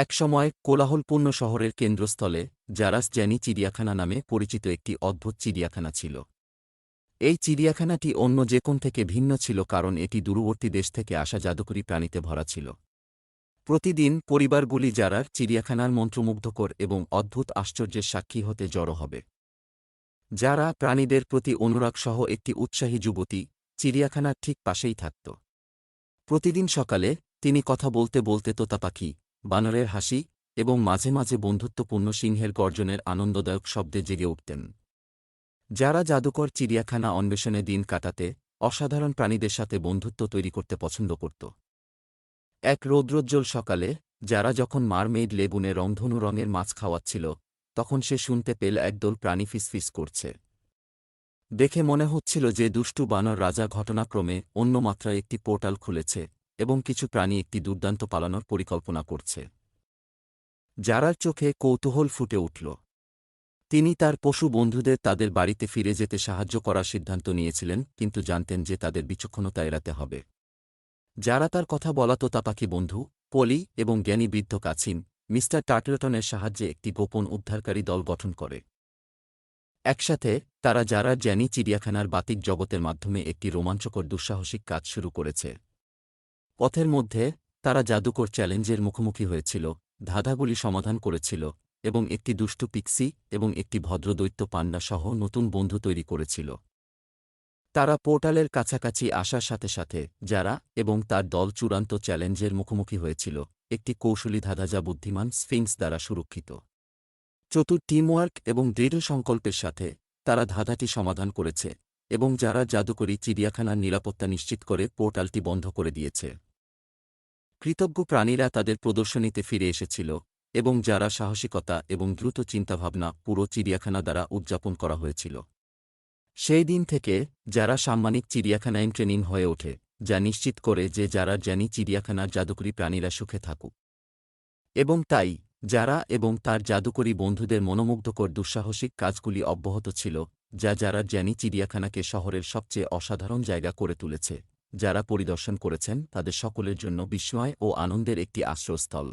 একসময় কোলাহলপূর্ণ শহরের কেন্দ্রস্থলে জারাস জ্যানি চিড়িয়াখানা নামে পরিচিত একটি অদ্ভুত চিড়িয়াখানা ছিল। এই চিড়িয়াখানাটি অন্য যে কোন থেকে ভিন্ন ছিল কারণ এটি দূরবর্তী দেশ থেকে আসা জাদুকরী প্রাণীতে ভরা ছিল। প্রতিদিন পরিবারগুলি জারার চিড়িয়াখানার মন্ত্রমুগ্ধকর এবং অদ্ভুত আশ্চর্যের সাক্ষী হতে জড়ো হবে। যারা প্রাণীদের প্রতি অনুরাগসহ একটি উৎসাহী যুবতী চিড়িয়াখানার ঠিক পাশেই থাকত। প্রতিদিন সকালে তিনি কথা বলতে বলতে তোতা পাখি, বানরের হাসি এবং মাঝে মাঝে বন্ধুত্বপূর্ণ সিংহের গর্জনের আনন্দদায়ক শব্দে জেগে উঠতেন। যারা জাদুকর চিড়িয়াখানা অন্বেষণে দিন কাটাতে, অসাধারণ প্রাণীদের সাথে বন্ধুত্ব তৈরি করতে পছন্দ করত। এক রৌদ্রোজ্জ্বল সকালে যারা যখন মারমেইড লেবুনে রংধনু রঙের মাছ খাওয়াচ্ছিল, তখন সে শুনতে পেল একদল প্রাণী ফিসফিস করছে। দেখে মনে হচ্ছিল যে দুষ্টু বানর রাজা ঘটনাক্রমে অন্য মাত্রায় একটি পোর্টাল খুলেছে এবং কিছু প্রাণী একটি দুর্দান্ত পালানোর পরিকল্পনা করছে। জারার চোখে কৌতূহল ফুটে উঠল। তিনি তার পশু বন্ধুদের তাদের বাড়িতে ফিরে যেতে সাহায্য করার সিদ্ধান্ত নিয়েছিলেন, কিন্তু জানতেন যে তাদের বিচক্ষণতা এড়াতে হবে। যারা তার কথা বলা তোতা পাখি বন্ধু, পলি এবং জ্ঞানী বৃদ্ধ কাছিম, মিস্টার টার্টলটনের সাহায্যে একটি গোপন উদ্ধারকারী দল গঠন করে। একসাথে তারা জারার জ্যানি চিড়িয়াখানার বাতিক জগতের মাধ্যমে একটি রোমাঞ্চকর দুঃসাহসিক কাজ শুরু করেছে। পথের মধ্যে তারা জাদুকর চ্যালেঞ্জের মুখোমুখি হয়েছিল, ধাঁধাগুলি সমাধান করেছিল এবং একটি দুষ্টু পিক্সি এবং একটি ভদ্র দৈত্য পান্ডা সহ নতুন বন্ধু তৈরি করেছিল। তারা পোর্টালের কাছাকাছি আসার সাথে সাথে যারা এবং তার দল চূড়ান্ত চ্যালেঞ্জের মুখোমুখি হয়েছিল, একটি কৌশলী ধাঁধা যা বুদ্ধিমান স্ফিংস দ্বারা সুরক্ষিত। চতুর টিমওয়ার্ক এবং দৃঢ় সংকল্পের সাথে তারা ধাঁধাটি সমাধান করেছে এবং যারা জাদুকরী চিড়িয়াখানার নিরাপত্তা নিশ্চিত করে পোর্টালটি বন্ধ করে দিয়েছে। কৃতজ্ঞ প্রাণীরা তাদের প্রদর্শনীতে ফিরে এসেছিল এবং যারা সাহসিকতা এবং দ্রুত চিন্তাভাবনা পুরো চিড়িয়াখানা দ্বারা উদযাপন করা হয়েছিল। সেই দিন থেকে যারা সাম্মানিক চিড়িয়াখানায় ট্রেনিং হয়ে ওঠে, যা নিশ্চিত করে যে যারা জ্যানি চিড়িয়াখানার জাদুকরী প্রাণীরা সুখে থাকুক। এবং তাই যারা এবং তার জাদুকরী বন্ধুদের মনোমুগ্ধকর দুঃসাহসিক কাজগুলি অব্যাহত ছিল, যা যারা জ্যানি চিড়িয়াখানাকে শহরের সবচেয়ে অসাধারণ জায়গা করে তুলেছে। যারা পরিদর্শন করেছেন তাদের সকলের জন্য বিস্ময় ও আনন্দের একটি আশ্রয়স্থল।